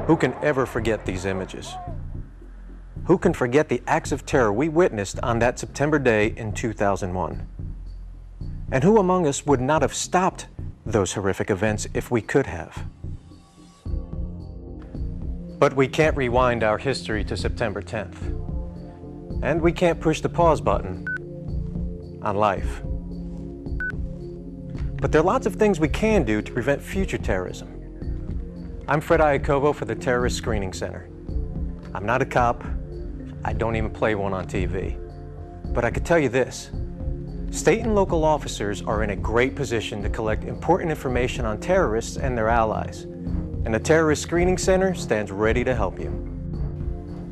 Who can ever forget these images? Who can forget the acts of terror we witnessed on that September day in 2001? And who among us would not have stopped those horrific events if we could have? But we can't rewind our history to September 10th. And we can't push the pause button on life. But there are lots of things we can do to prevent future terrorism. I'm Fred Iacovo for the Terrorist Screening Center. I'm not a cop. I don't even play one on TV. But I could tell you this. State and local officers are in a great position to collect important information on terrorists and their allies. And the Terrorist Screening Center stands ready to help you.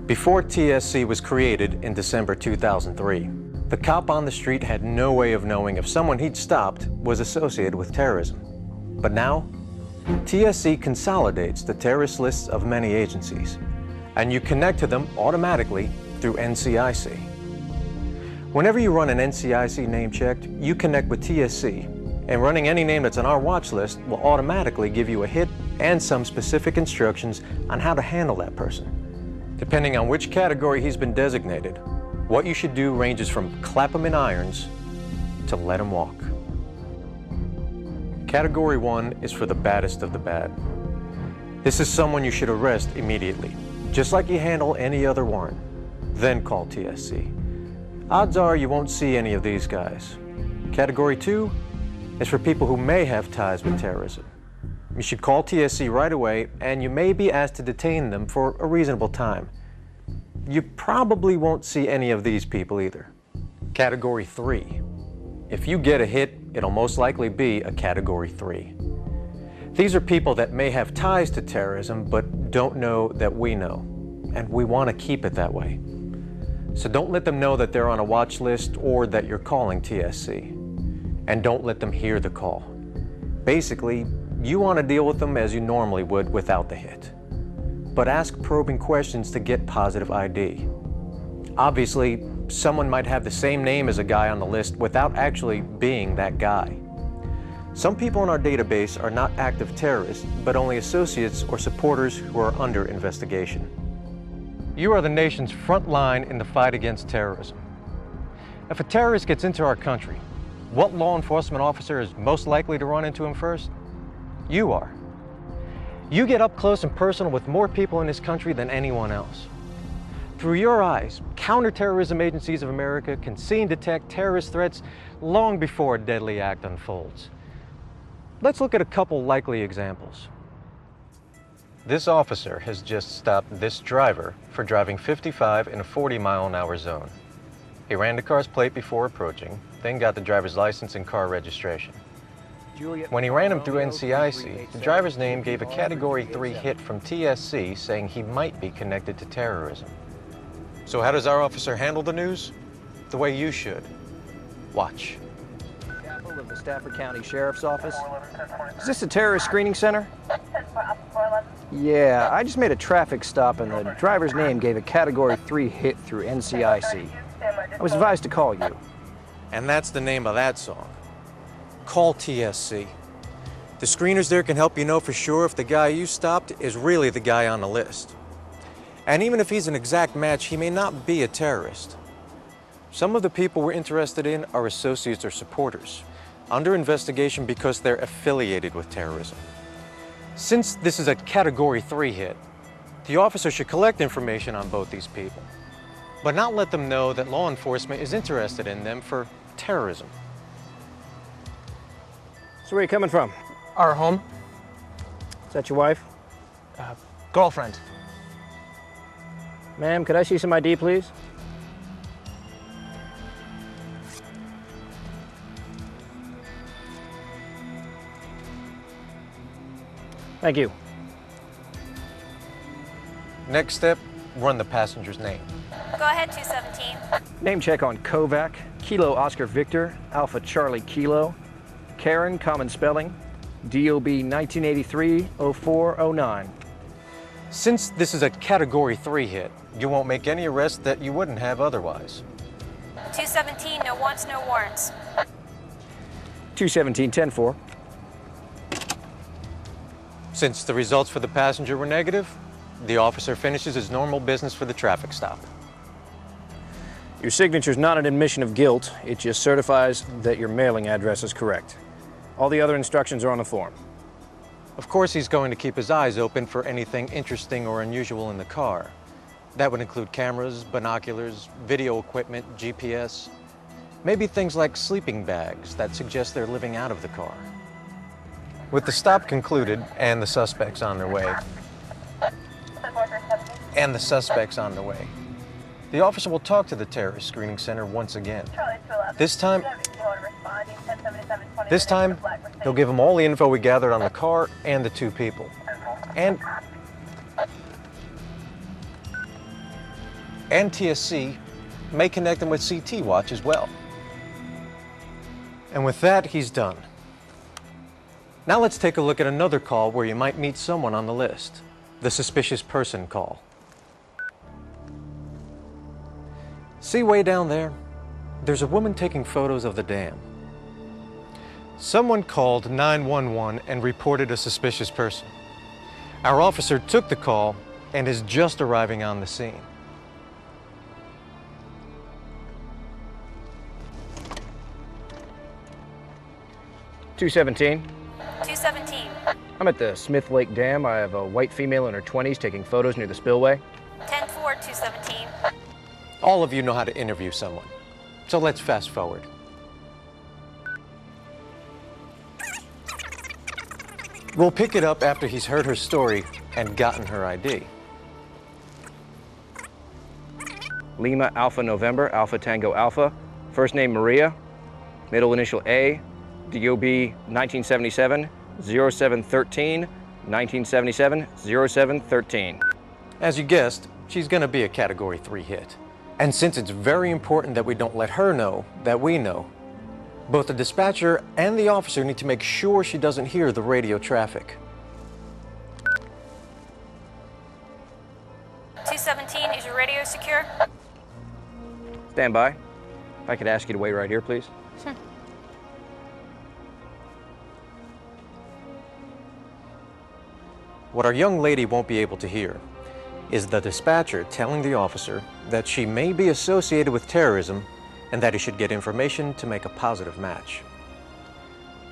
Before TSC was created in December 2003, the cop on the street had no way of knowing if someone he'd stopped was associated with terrorism. But now, TSC consolidates the terrorist lists of many agencies, and you connect to them automatically through NCIC. Whenever you run an NCIC name check, you connect with TSC, and running any name that's on our watch list will automatically give you a hit and some specific instructions on how to handle that person. Depending on which category he's been designated, what you should do ranges from clap him in irons to let him walk. Category 1 is for the baddest of the bad. This is someone you should arrest immediately, just like you handle any other warrant. Then call TSC. Odds are you won't see any of these guys. Category 2 is for people who may have ties with terrorism. You should call TSC right away, and you may be asked to detain them for a reasonable time. You probably won't see any of these people either. Category 3. If you get a hit, it'll most likely be a Category 3. These are people that may have ties to terrorism, but don't know that we know, and we want to keep it that way. So don't let them know that they're on a watch list or that you're calling TSC. And don't let them hear the call. Basically, you want to deal with them as you normally would without the hit. But ask probing questions to get positive ID. Obviously, someone might have the same name as a guy on the list without actually being that guy. Some people in our database are not active terrorists, but only associates or supporters who are under investigation. You are the nation's front line in the fight against terrorism. If a terrorist gets into our country, what law enforcement officer is most likely to run into him first? You are. You get up close and personal with more people in this country than anyone else. Through your eyes, counterterrorism agencies of America can see and detect terrorist threats long before a deadly act unfolds. Let's look at a couple likely examples. This officer has just stopped this driver for driving 55 in a 40-mile-an-hour zone. He ran the car's plate before approaching, then got the driver's license and car registration. When he ran him through NCIC, the driver's name gave a Category 3 hit from TSC saying he might be connected to terrorism. So how does our officer handle the news? The way you should. Watch. Of the Stafford County Sheriff's Office. Is this the Terrorist Screening Center? Yeah, I just made a traffic stop and the driver's name gave a Category 3 hit through NCIC. I was advised to call you. And that's the name of that song. Call TSC. The screeners there can help you know for sure if the guy you stopped is really the guy on the list. And even if he's an exact match, he may not be a terrorist. Some of the people we're interested in are associates or supporters, under investigation because they're affiliated with terrorism. Since this is a Category 3 hit, the officer should collect information on both these people, but not let them know that law enforcement is interested in them for terrorism. So where are you coming from? Our home. Is that your wife? Girlfriend. Ma'am, could I see some ID, please? Thank you. Next step, run the passenger's name. Go ahead, 217. Name check on Kovac, Kilo Oscar Victor, Alpha Charlie Kilo, Karen, common spelling, DOB 1983-0409. Since this is a Category 3 hit, you won't make any arrests that you wouldn't have otherwise. 217, no wants, no warrants. 217, 10-4. Since the results for the passenger were negative, The officer finishes his normal business for the traffic stop. Your signature's not an admission of guilt. It just certifies that your mailing address is correct. All the other instructions are on the form. Of course, he's going to keep his eyes open for anything interesting or unusual in the car. That would include cameras, binoculars, video equipment, GPS, maybe things like sleeping bags that suggest they're living out of the car. With the stop concluded and the suspects on their way, the officer will talk to the terrorist screening center once again. This time, he'll give them all the info we gathered on the car and the two people. And TSC may connect them with CT Watch as well. And with that, he's done. Now let's take a look at another call where you might meet someone on the list. The suspicious person call. See way down there? There's a woman taking photos of the dam. Someone called 911 and reported a suspicious person. Our officer took the call and is just arriving on the scene. (217). 217. I'm at the Smith Lake Dam. I have a white female in her 20s taking photos near the spillway. 10-4, 217. All of you know how to interview someone, so let's fast forward. We'll pick it up after he's heard her story and gotten her ID. Lima Alpha November, Alpha Tango Alpha. First name Maria, middle initial A, DOB 1977, 0713, 1977, 0713. As you guessed, she's gonna be a Category 3 hit. And since it's very important that we don't let her know that we know, both the dispatcher and the officer need to make sure she doesn't hear the radio traffic. 217, is your radio secure? Stand by. If I could ask you to wait right here, please. Sure. What our young lady won't be able to hear is the dispatcher telling the officer that she may be associated with terrorism and that he should get information to make a positive match.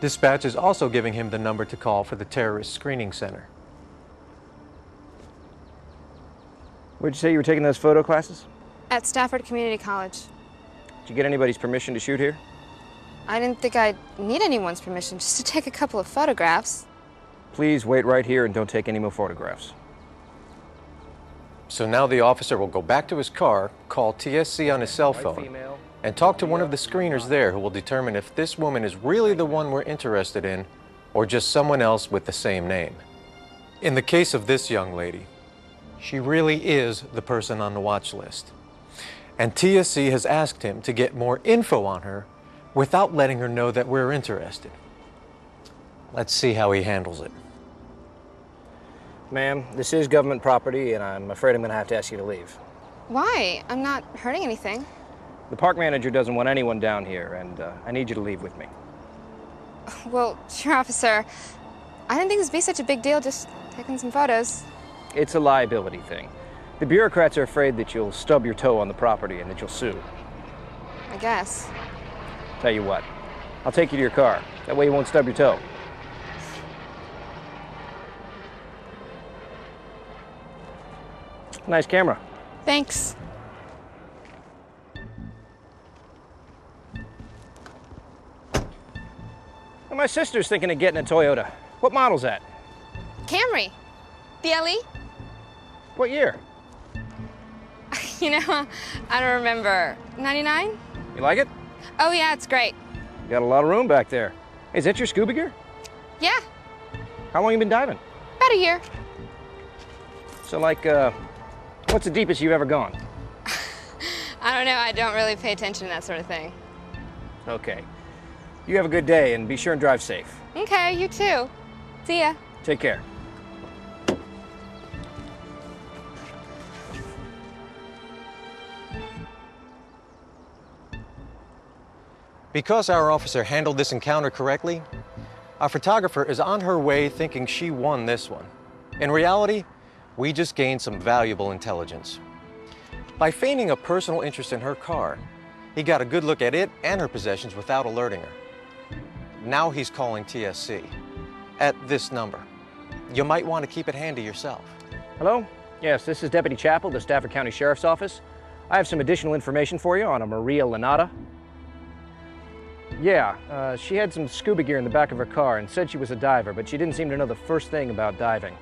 Dispatch is also giving him the number to call for the terrorist screening center. Where'd you say you were taking those photo classes? At Stafford Community College. Did you get anybody's permission to shoot here? I didn't think I'd need anyone's permission just to take a couple of photographs. Please wait right here and don't take any more photographs. So now the officer will go back to his car, call TSC on his cell phone, and talk to one of the screeners there who will determine if this woman is really the one we're interested in or just someone else with the same name. In the case of this young lady, she really is the person on the watch list. And TSC has asked him to get more info on her without letting her know that we're interested. Let's see how he handles it. Ma'am, this is government property, and I'm afraid I'm going to have to ask you to leave. Why? I'm not hurting anything. The park manager doesn't want anyone down here, and I need you to leave with me. Well, sure, officer. I didn't think this would be such a big deal, just taking some photos. It's a liability thing. The bureaucrats are afraid that you'll stub your toe on the property and that you'll sue. I guess. Tell you what, I'll take you to your car. That way you won't stub your toe. Nice camera. Thanks. Well, my sister's thinking of getting a Toyota. What model's that? Camry. The LE? What year? You know, I don't remember. 99? You like it? Oh, yeah, it's great. You got a lot of room back there. Hey, is that your scuba gear? Yeah, How long you been diving? about a year. So, like, what's the deepest you've ever gone? I don't know, I don't really pay attention to that sort of thing. Okay. You have a good day, and be sure and drive safe. Okay, you too. See ya. Take care. Because our officer handled this encounter correctly, our photographer is on her way thinking she won this one. In reality, we just gained some valuable intelligence. By feigning a personal interest in her car, he got a good look at it and her possessions without alerting her. Now he's calling TSC at this number. You might want to keep it handy yourself. Hello? Yes, this is Deputy Chappell, the Stafford County Sheriff's Office. I have some additional information for you on a Maria Lanata. Yeah, she had some scuba gear in the back of her car and said she was a diver, but she didn't seem to know the first thing about diving.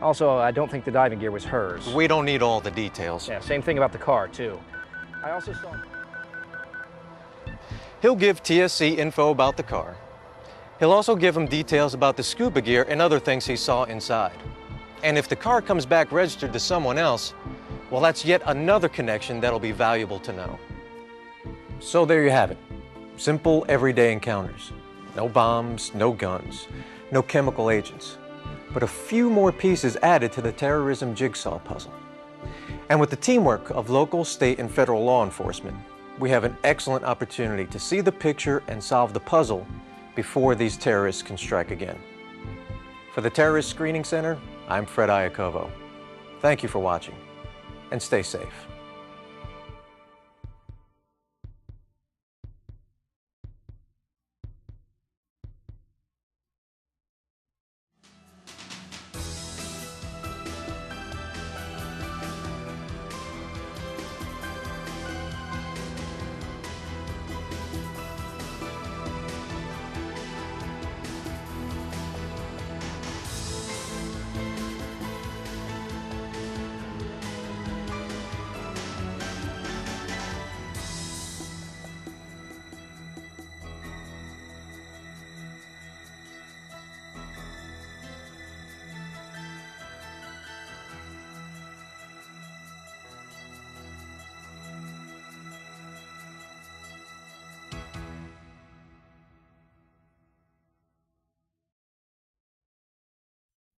Also, I don't think the diving gear was hers. We don't need all the details. Yeah, same thing about the car, too. I also saw... He'll give TSC info about the car. He'll also give him details about the scuba gear and other things he saw inside. And if the car comes back registered to someone else, well, that's yet another connection that'll be valuable to know. So there you have it. Simple, everyday encounters. No bombs, no guns, no chemical agents, but a few more pieces added to the terrorism jigsaw puzzle. And with the teamwork of local, state, and federal law enforcement, we have an excellent opportunity to see the picture and solve the puzzle before these terrorists can strike again. For the Terrorist Screening Center, I'm Fred Iacovo. Thank you for watching, and stay safe.